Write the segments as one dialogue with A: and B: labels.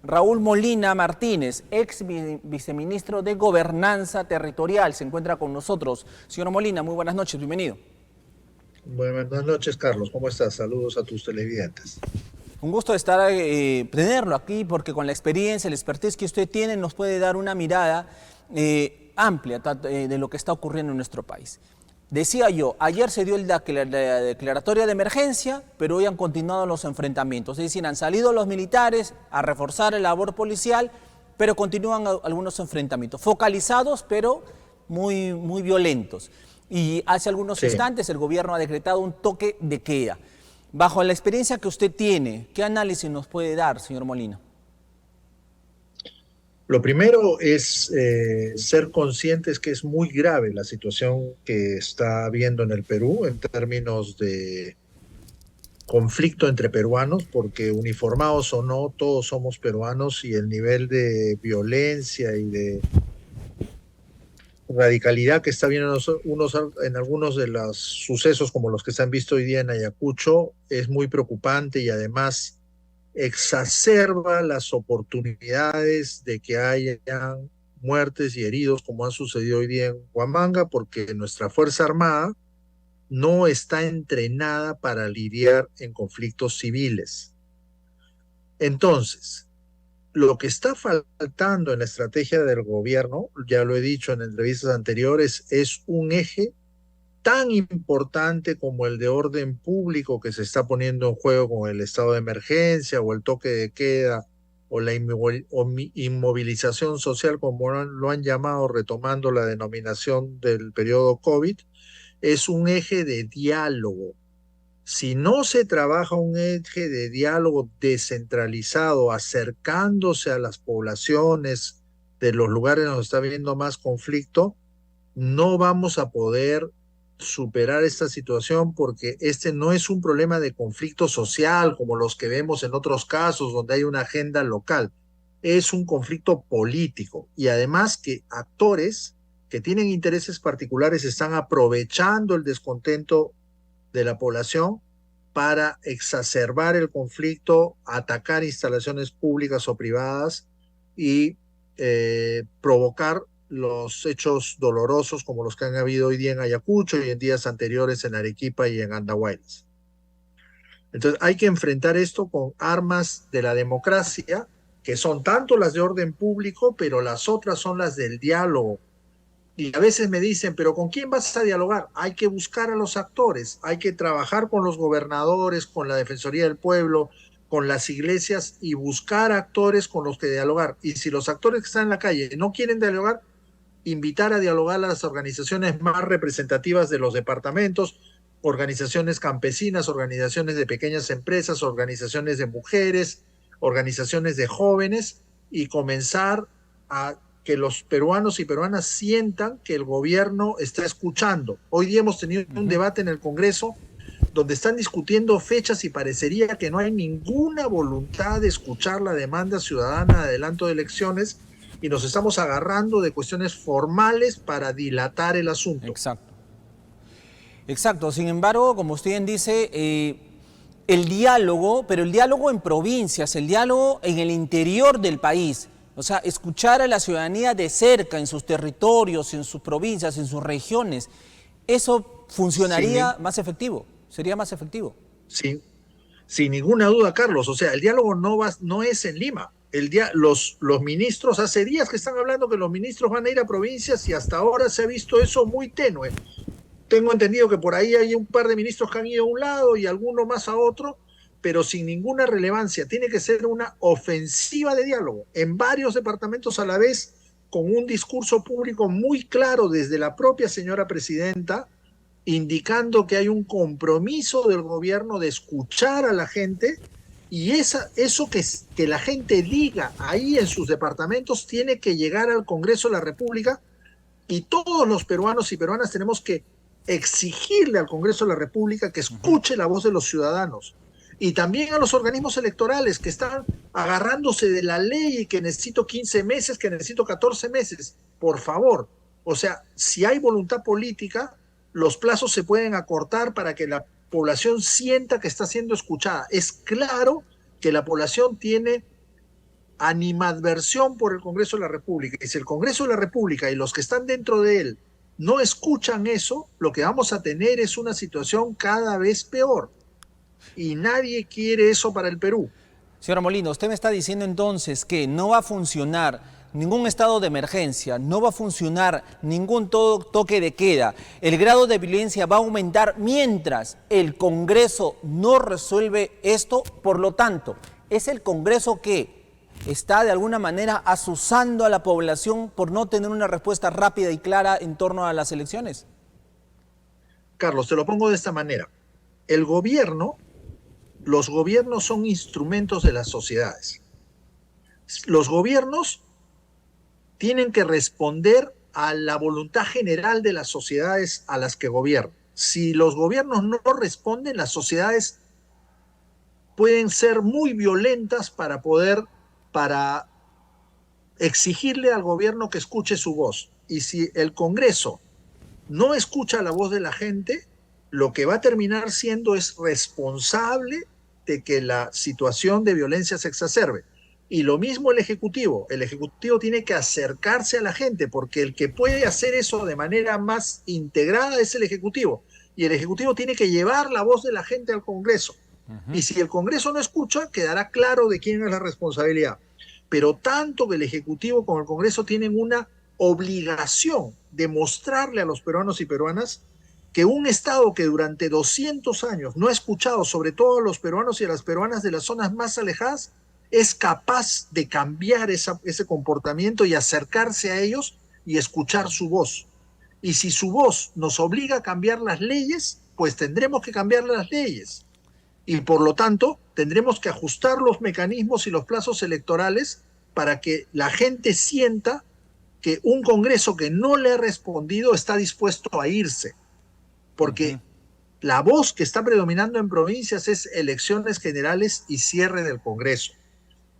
A: Raúl Molina Martínez, viceministro de Gobernanza Territorial, se encuentra con nosotros. Señor Molina, muy buenas noches, bienvenido.
B: Buenas noches, Carlos. ¿Cómo estás? Saludos a tus televidentes.
A: Un gusto estar, tenerlo aquí porque con la experiencia, el expertise que usted tiene nos puede dar una mirada amplia de lo que está ocurriendo en nuestro país. Decía yo, ayer se dio la declaratoria de emergencia, pero hoy han continuado los enfrentamientos. Es decir, han salido los militares a reforzar la labor policial, pero continúan algunos enfrentamientos, focalizados, pero muy violentos. Y hace algunos
B: Sí.
A: instantes el gobierno ha decretado un toque de queda. Bajo la experiencia que usted tiene, ¿qué análisis nos puede dar, señor Molina?
B: Lo primero es ser conscientes que es muy grave la situación que está habiendo en el Perú en términos de conflicto entre peruanos, porque uniformados o no, todos somos peruanos y el nivel de violencia y de radicalidad que está viendo en algunos de los sucesos como los que se han visto hoy día en Ayacucho es muy preocupante y además exacerba las oportunidades de que hayan muertes y heridos como ha sucedido hoy día en Huamanga, porque nuestra Fuerza Armada no está entrenada para lidiar en conflictos civiles. Entonces, lo que está faltando en la estrategia del gobierno, ya lo he dicho en entrevistas anteriores, es un eje tan importante como el de orden público que se está poniendo en juego con el estado de emergencia o el toque de queda o la inmovilización social, como lo han llamado, retomando la denominación del periodo COVID, es un eje de diálogo. Si no se trabaja un eje de diálogo descentralizado, acercándose a las poblaciones de los lugares donde está habiendo más conflicto, no vamos a poder superar esta situación porque este no es un problema de conflicto social como los que vemos en otros casos donde hay una agenda local. Es un conflicto político y además que actores que tienen intereses particulares están aprovechando el descontento de la población para exacerbar el conflicto, atacar instalaciones públicas o privadas y provocar los hechos dolorosos como los que han habido hoy día en Ayacucho y en días anteriores en Arequipa y en Andahuaylas. Entonces hay que enfrentar esto con armas de la democracia, que son tanto las de orden público, pero las otras son las del diálogo. Y a veces me dicen, pero ¿con quién vas a dialogar? Hay que buscar a los actores, hay que trabajar con los gobernadores, con la Defensoría del Pueblo, con las iglesias y buscar actores con los que dialogar. Y si los actores que están en la calle no quieren dialogar, invitar a dialogar a las organizaciones más representativas de los departamentos, organizaciones campesinas, organizaciones de pequeñas empresas, organizaciones de mujeres, organizaciones de jóvenes y comenzar a que los peruanos y peruanas sientan que el gobierno está escuchando. Hoy día hemos tenido un debate en el Congreso donde están discutiendo fechas y parecería que no hay ninguna voluntad de escuchar la demanda ciudadana de adelanto de elecciones y nos estamos agarrando de cuestiones formales para dilatar el asunto.
A: Exacto. Exacto, sin embargo, como usted bien dice, el diálogo, pero el diálogo en provincias, el diálogo en el interior del país, o sea, escuchar a la ciudadanía de cerca, en sus territorios, en sus provincias, en sus regiones, eso
B: Sin,
A: funcionaría más efectivo, sería más efectivo.
B: sin, sin ninguna duda, Carlos. O sea, el diálogo no es en Lima. Los ministros, hace días que están hablando que los ministros van a ir a provincias y hasta ahora se ha visto eso muy tenue. Tengo entendido que por ahí hay un par de ministros que han ido a un lado y alguno más a otro, pero sin ninguna relevancia. Tiene que ser una ofensiva de diálogo en varios departamentos a la vez, con un discurso público muy claro desde la propia señora presidenta, indicando que hay un compromiso del gobierno de escuchar a la gente y eso que la gente diga ahí en sus departamentos tiene que llegar al Congreso de la República y todos los peruanos y peruanas tenemos que exigirle al Congreso de la República que escuche la voz de los ciudadanos y también a los organismos electorales que están agarrándose de la ley y que necesito 15 meses, que necesito 14 meses. Por favor, o sea, si hay voluntad política, los plazos se pueden acortar para que la población sienta que está siendo escuchada. Es claro que la población tiene animadversión por el Congreso de la República. Y si el Congreso de la República y los que están dentro de él no escuchan eso, lo que vamos a tener es una situación cada vez peor. Y nadie quiere eso para el Perú.
A: Señora Molina, usted me está diciendo entonces que no va a funcionar ningún estado de emergencia, no va a funcionar ningún toque de queda. El grado de violencia va a aumentar mientras el Congreso no resuelve esto. Por lo tanto, es el Congreso que está de alguna manera azuzando a la población por no tener una respuesta rápida y clara en torno a las elecciones.
B: Carlos, te lo pongo de esta manera. El gobierno, los gobiernos son instrumentos de las sociedades. Los gobiernos tienen que responder a la voluntad general de las sociedades a las que gobiernan. Si los gobiernos no responden, las sociedades pueden ser muy violentas para exigirle al gobierno que escuche su voz. Y si el Congreso no escucha la voz de la gente, lo que va a terminar siendo es responsable de que la situación de violencia se exacerbe. Y lo mismo el Ejecutivo tiene que acercarse a la gente, porque el que puede hacer eso de manera más integrada es el Ejecutivo. Y el Ejecutivo tiene que llevar la voz de la gente al Congreso. Y si el Congreso no escucha, quedará claro de quién es la responsabilidad. Pero tanto que el Ejecutivo como el Congreso tienen una obligación de mostrarle a los peruanos y peruanas que un Estado que durante 200 años no ha escuchado, sobre todo a los peruanos y a las peruanas de las zonas más alejadas, es capaz de cambiar ese comportamiento y acercarse a ellos y escuchar su voz. Y si su voz nos obliga a cambiar las leyes, pues tendremos que cambiar las leyes. Y por lo tanto, tendremos que ajustar los mecanismos y los plazos electorales para que la gente sienta que un Congreso que no le ha respondido está dispuesto a irse. Porque la voz que está predominando en provincias es elecciones generales y cierre del Congreso.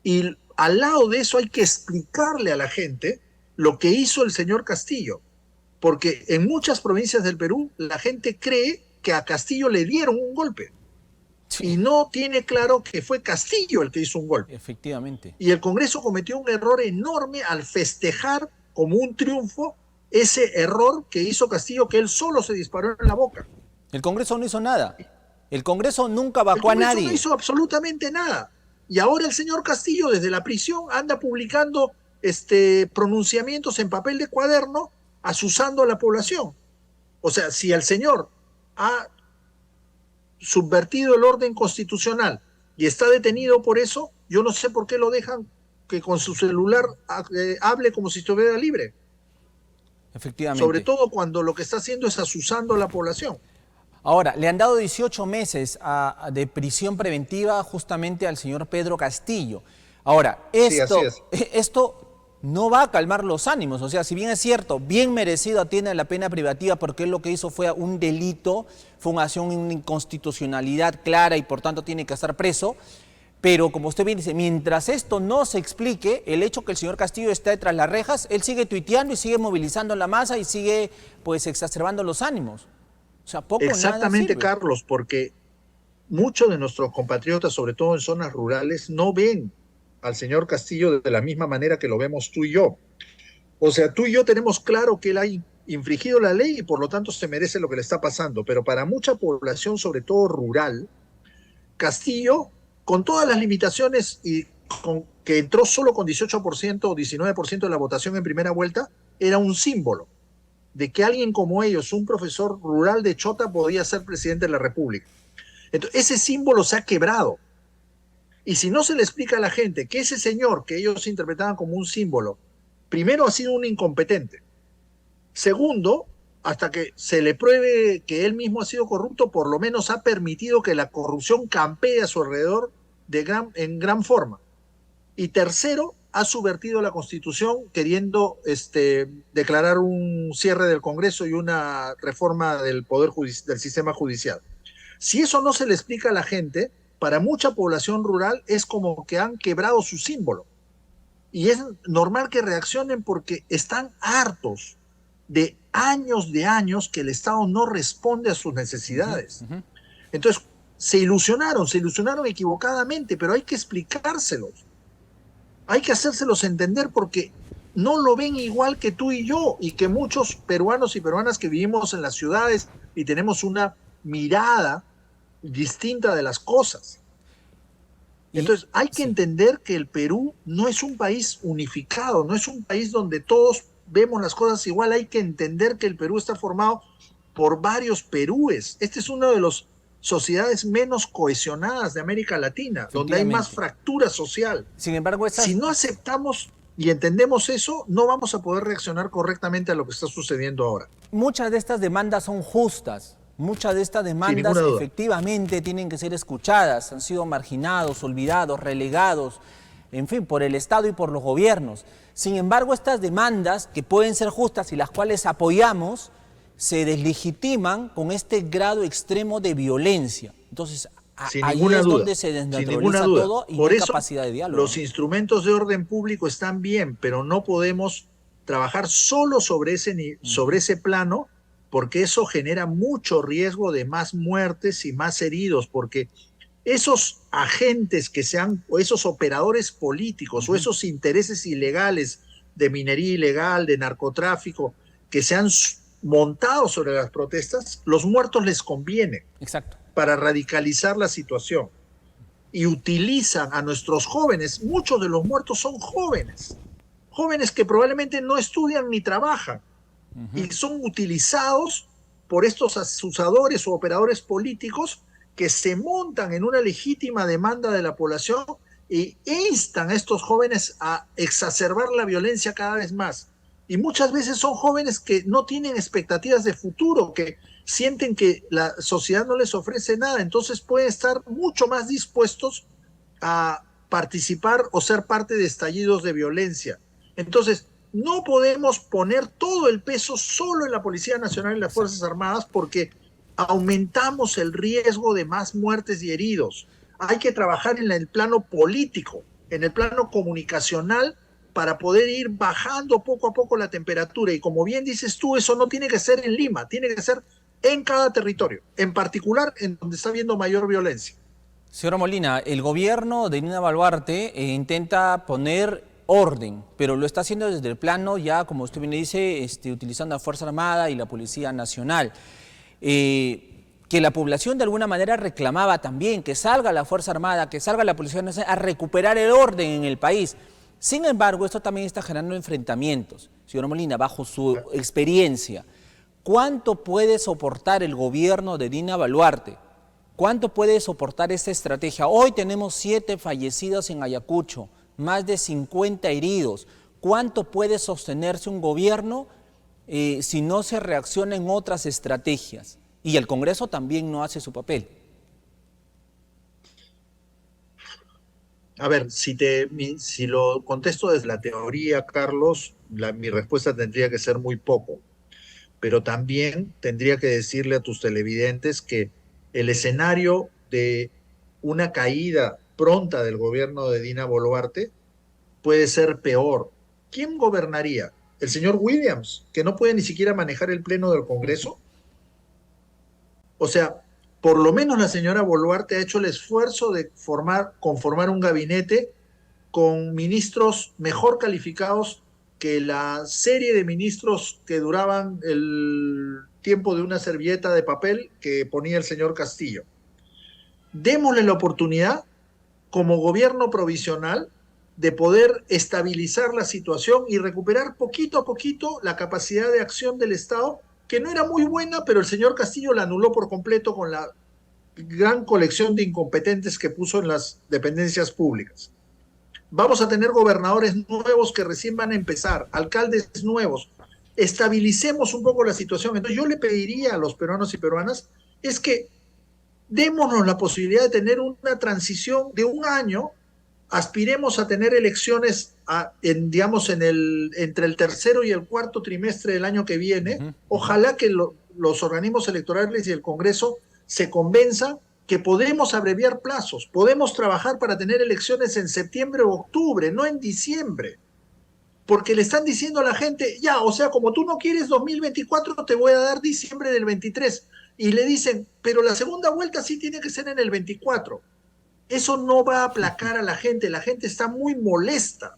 B: Y al lado de eso hay que explicarle a la gente lo que hizo el señor Castillo. Porque en muchas provincias del Perú la gente cree que a Castillo le dieron un golpe. Sí. Y no tiene claro que fue Castillo el que hizo un golpe.
A: Efectivamente.
B: Y el Congreso cometió un error enorme al festejar como un triunfo ese error que hizo Castillo, que él solo se disparó en la boca.
A: El Congreso no hizo nada. El Congreso nunca vacó a nadie.
B: No hizo absolutamente nada. Y ahora el señor Castillo desde la prisión anda publicando pronunciamientos en papel de cuaderno azuzando a la población. O sea, si el señor ha subvertido el orden constitucional y está detenido por eso, yo no sé por qué lo dejan que con su celular hable como si estuviera libre.
A: Efectivamente.
B: Sobre todo cuando lo que está haciendo es azuzando a la población.
A: Ahora, le han dado 18 meses de prisión preventiva justamente al señor Pedro Castillo. Ahora, esto no va a calmar los ánimos. O sea, si bien es cierto, bien merecido tiene la pena privativa porque él lo que hizo fue un delito, fue una acción de inconstitucionalidad clara y por tanto tiene que estar preso. Pero como usted bien dice, mientras esto no se explique, el hecho que el señor Castillo esté detrás de las rejas, él sigue tuiteando y sigue movilizando la masa y sigue pues exacerbando los ánimos. O sea, poco
B: exactamente,
A: nada sirve.
B: Carlos, porque muchos de nuestros compatriotas, sobre todo en zonas rurales, no ven al señor Castillo de la misma manera que lo vemos tú y yo. O sea, tú y yo tenemos claro que él ha infringido la ley y por lo tanto se merece lo que le está pasando, pero para mucha población, sobre todo rural, Castillo, con todas las limitaciones y que entró solo con 18% o 19% de la votación en primera vuelta, era un símbolo de que alguien como ellos, un profesor rural de Chota, podía ser presidente de la República. Entonces, ese símbolo se ha quebrado. Y si no se le explica a la gente que ese señor que ellos interpretaban como un símbolo, primero ha sido un incompetente. Segundo, hasta que se le pruebe que él mismo ha sido corrupto, por lo menos ha permitido que la corrupción campee a su alrededor en gran forma. Y tercero, ha subvertido la Constitución queriendo declarar un cierre del Congreso y una reforma del del sistema judicial. Si eso no se le explica a la gente, para mucha población rural es como que han quebrado su símbolo. Y es normal que reaccionen porque están hartos de años que el Estado no responde a sus necesidades. Entonces, se ilusionaron equivocadamente, pero hay que explicárselos. Hay que hacérselos entender porque no lo ven igual que tú y yo y que muchos peruanos y peruanas que vivimos en las ciudades y tenemos una mirada distinta de las cosas.
A: Y
B: Entonces, hay que
A: sí.
B: entender que el Perú no es un país unificado, no es un país donde todos vemos las cosas igual. Hay que entender que el Perú está formado por varios Perúes. Este es uno de las sociedades menos cohesionadas de América Latina, donde hay más
A: Efectivamente.
B: fractura social.
A: Sin embargo,
B: Si
A: estas,
B: no aceptamos y entendemos eso, no vamos a poder reaccionar correctamente a lo que está sucediendo ahora,
A: muchas de estas demandas son justas. Muchas de estas
B: sin ninguna
A: demandas
B: duda.
A: efectivamente tienen que ser escuchadas. Han sido marginados, olvidados, relegados, en fin, por el Estado y por los gobiernos. Sin embargo, estas demandas, que pueden ser justas y las cuales apoyamos, se deslegitiman con este grado extremo de violencia. Entonces,
B: Sin
A: allí
B: ninguna
A: es
B: duda,
A: donde se
B: sin ninguna
A: desnaturaliza
B: duda.
A: todo y no
B: Por
A: hay
B: eso
A: capacidad de diálogo,
B: los
A: ¿no?
B: instrumentos de orden público están bien, pero no podemos trabajar solo sobre ese plano, porque eso genera mucho riesgo de más muertes y más heridos, porque esos agentes que sean, o esos operadores políticos, o esos intereses ilegales de minería ilegal, de narcotráfico, que se han montado sobre las protestas, los muertos les conviene
A: Exacto.
B: para radicalizar la situación y utilizan a nuestros jóvenes. Muchos de los muertos son jóvenes, jóvenes que probablemente no estudian ni trabajan y son utilizados por estos asusadores o operadores políticos que se montan en una legítima demanda de la población e instan a estos jóvenes a exacerbar la violencia cada vez más. Y muchas veces son jóvenes que no tienen expectativas de futuro, que sienten que la sociedad no les ofrece nada, entonces pueden estar mucho más dispuestos a participar o ser parte de estallidos de violencia. Entonces, no podemos poner todo el peso solo en la Policía Nacional y las Fuerzas
A: Exacto.
B: Armadas porque aumentamos el riesgo de más muertes y heridos. Hay que trabajar en el plano político, en el plano comunicacional, para poder ir bajando poco a poco la temperatura. Y como bien dices tú, eso no tiene que ser en Lima, tiene que ser en cada territorio, en particular en donde está habiendo mayor violencia.
A: Señora Molina, el gobierno de Dina Boluarte intenta poner orden, pero lo está haciendo desde el plano ya, como usted bien dice, utilizando la Fuerza Armada y la Policía Nacional. Que la población de alguna manera reclamaba también que salga la Fuerza Armada, que salga la Policía Nacional a recuperar el orden en el país. Sin embargo, esto también está generando enfrentamientos. Señora Molina, bajo su experiencia, ¿cuánto puede soportar el gobierno de Dina Boluarte? ¿Cuánto puede soportar esta estrategia? Hoy tenemos 7 fallecidos en Ayacucho, más de 50 heridos. ¿Cuánto puede sostenerse un gobierno si no se reacciona en otras estrategias? Y el Congreso también no hace su papel.
B: A ver, si lo contesto desde la teoría, Carlos, mi respuesta tendría que ser muy poco, pero también tendría que decirle a tus televidentes que el escenario de una caída pronta del gobierno de Dina Boluarte puede ser peor. ¿Quién gobernaría? ¿El señor Williams, que no puede ni siquiera manejar el pleno del Congreso? O sea, por lo menos la señora Boluarte ha hecho el esfuerzo de conformar un gabinete con ministros mejor calificados que la serie de ministros que duraban el tiempo de una servilleta de papel que ponía el señor Castillo. Démosle la oportunidad como gobierno provisional de poder estabilizar la situación y recuperar poquito a poquito la capacidad de acción del Estado, que no era muy buena, pero el señor Castillo la anuló por completo con la gran colección de incompetentes que puso en las dependencias públicas. Vamos a tener gobernadores nuevos que recién van a empezar, alcaldes nuevos. Estabilicemos un poco la situación. Entonces yo le pediría a los peruanos y peruanas es que démonos la posibilidad de tener una transición de un año, aspiremos a tener elecciones digamos, entre el tercero y el cuarto trimestre del año que viene. Ojalá que los organismos electorales y el Congreso se convenzan que podemos abreviar plazos, podemos trabajar para tener elecciones en septiembre o octubre, no en diciembre. Porque le están diciendo a la gente, ya, o sea, como tú no quieres 2024, te voy a dar diciembre del 23. Y le dicen, pero la segunda vuelta sí tiene que ser en el 24. Eso no va a aplacar a la gente está muy molesta,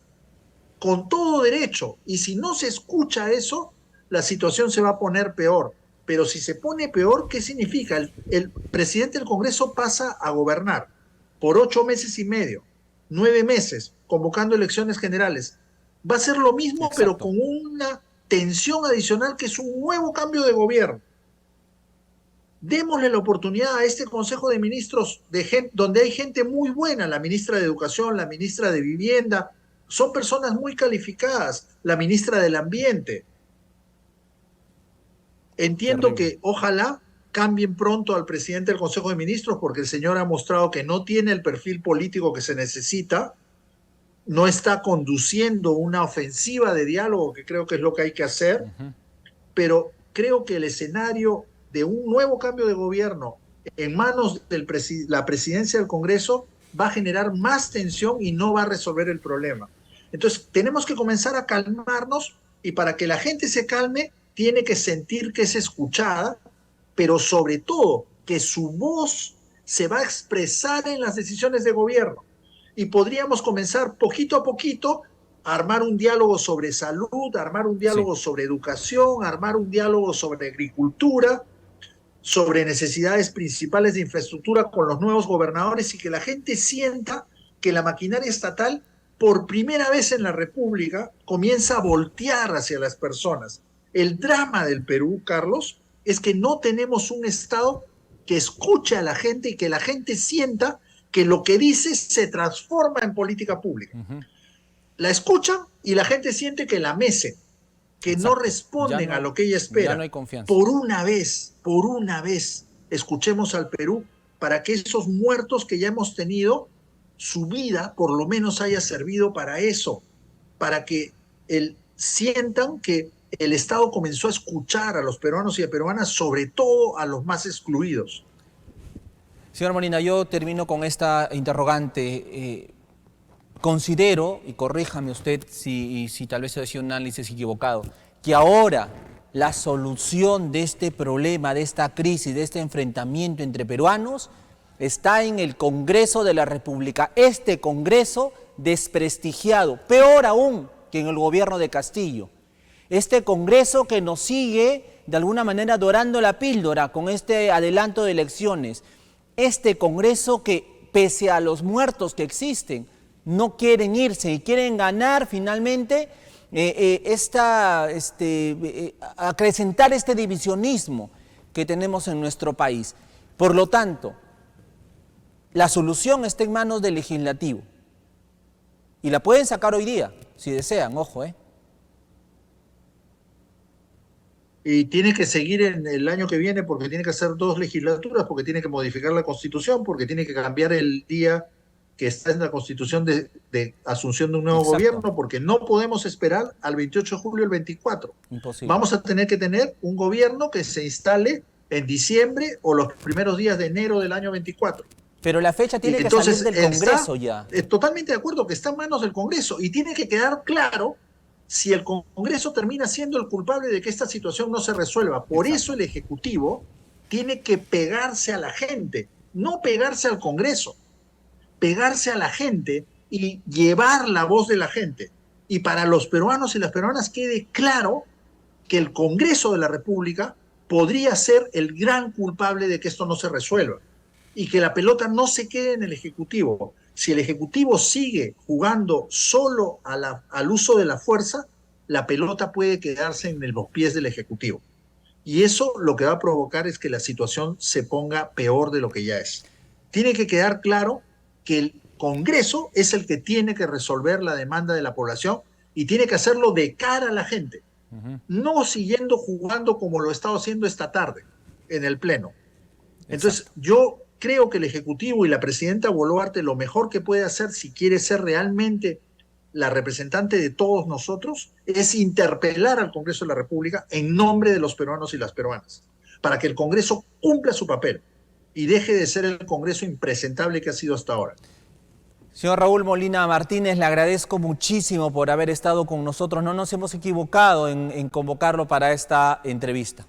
B: con todo derecho, y si no se escucha eso, la situación se va a poner peor. Pero si se pone peor, ¿qué significa? El presidente del Congreso pasa a gobernar por 8 meses y medio, 9 meses, convocando elecciones generales. Va a ser lo mismo, pero
A: Exacto.
B: con una tensión adicional que es un nuevo cambio de gobierno. Démosle la oportunidad a este Consejo de Ministros donde hay gente muy buena, la ministra de Educación, la ministra de Vivienda, son personas muy calificadas, la ministra del Ambiente. Entiendo
A: Terrible.
B: que ojalá cambien pronto al presidente del Consejo de Ministros porque el señor ha mostrado que no tiene el perfil político que se necesita, no está conduciendo una ofensiva de diálogo, que creo que es lo que hay que hacer,
A: Ujú.
B: pero creo que el escenario de un nuevo cambio de gobierno en manos de la presidencia del Congreso va a generar más tensión y no va a resolver el problema. Entonces, tenemos que comenzar a calmarnos y para que la gente se calme, tiene que sentir que es escuchada, pero sobre todo que su voz se va a expresar en las decisiones de gobierno. Y podríamos comenzar poquito a poquito a armar un diálogo sobre salud, armar un
A: Sí.
B: diálogo sobre educación, armar un diálogo sobre agricultura, sobre necesidades principales de infraestructura con los nuevos gobernadores y que la gente sienta que la maquinaria estatal, por primera vez en la República, comienza a voltear hacia las personas. El drama del Perú, Carlos, es que no tenemos un Estado que escuche a la gente y que la gente sienta que lo que dice se transforma en política pública.
A: Ujú.
B: La escuchan y la gente siente que la mecen, que no
A: Exacto.
B: responden a lo que ella
A: Ya no
B: espera.
A: hay confianza.
B: Por una vez, escuchemos al Perú para que esos muertos que ya hemos tenido, su vida por lo menos haya servido para eso, para que sientan que el Estado comenzó a escuchar a los peruanos y a peruanas, sobre todo a los más excluidos.
A: Señor Molina, yo termino con esta interrogante. Considero, y corríjame usted si tal vez he sido un análisis equivocado, que ahora la solución de este problema, de esta crisis, de este enfrentamiento entre peruanos, está en el Congreso de la República. Este Congreso desprestigiado, peor aún que en el gobierno de Castillo. Este Congreso que nos sigue de alguna manera dorando la píldora con este adelanto de elecciones. Este Congreso que, pese a los muertos que existen, no quieren irse y quieren ganar finalmente acrecentar este divisionismo que tenemos en nuestro país. Por lo tanto, la solución está en manos del legislativo y la pueden sacar hoy día, si desean, ojo,
B: Y tiene que seguir en el año que viene porque tiene que hacer 2 legislaturas, porque tiene que modificar la Constitución, porque tiene que cambiar el día que está en la Constitución de asunción de un nuevo
A: Exacto,
B: gobierno, porque no podemos esperar al 28 de julio del 24.
A: imposible.
B: Vamos a tener que tener un gobierno que se instale en diciembre o los primeros días de enero del año 24.
A: Pero la fecha tiene
B: Y
A: que salir
B: entonces
A: del
B: está
A: Congreso ya.
B: totalmente de acuerdo que está en manos del Congreso y tiene que quedar claro si el Congreso termina siendo el culpable de que esta situación no se resuelva. Por eso
A: Exacto.
B: el Ejecutivo tiene que pegarse a la gente, no pegarse al Congreso, pegarse a la gente y llevar la voz de la gente. Y para los peruanos y las peruanas quede claro que el Congreso de la República podría ser el gran culpable de que esto no se resuelva y que la pelota no se quede en el Ejecutivo. Si el Ejecutivo sigue jugando solo al uso de la fuerza, la pelota puede quedarse en los pies del Ejecutivo. Y eso lo que va a provocar es que la situación se ponga peor de lo que ya es. Tiene que quedar claro que el Congreso es el que tiene que resolver la demanda de la población y tiene que hacerlo de cara a la gente,
A: Ujú.
B: no siguiendo jugando como lo he estado haciendo esta tarde en el Pleno. Entonces,
A: Exacto.
B: yo creo que el Ejecutivo y la presidenta Boluarte lo mejor que puede hacer si quiere ser realmente la representante de todos nosotros es interpelar al Congreso de la República en nombre de los peruanos y las peruanas, para que el Congreso cumpla su papel y deje de ser el Congreso impresentable que ha sido hasta ahora.
A: Señor Raúl Molina Martínez, le agradezco muchísimo por haber estado con nosotros. No nos hemos equivocado en convocarlo para esta entrevista.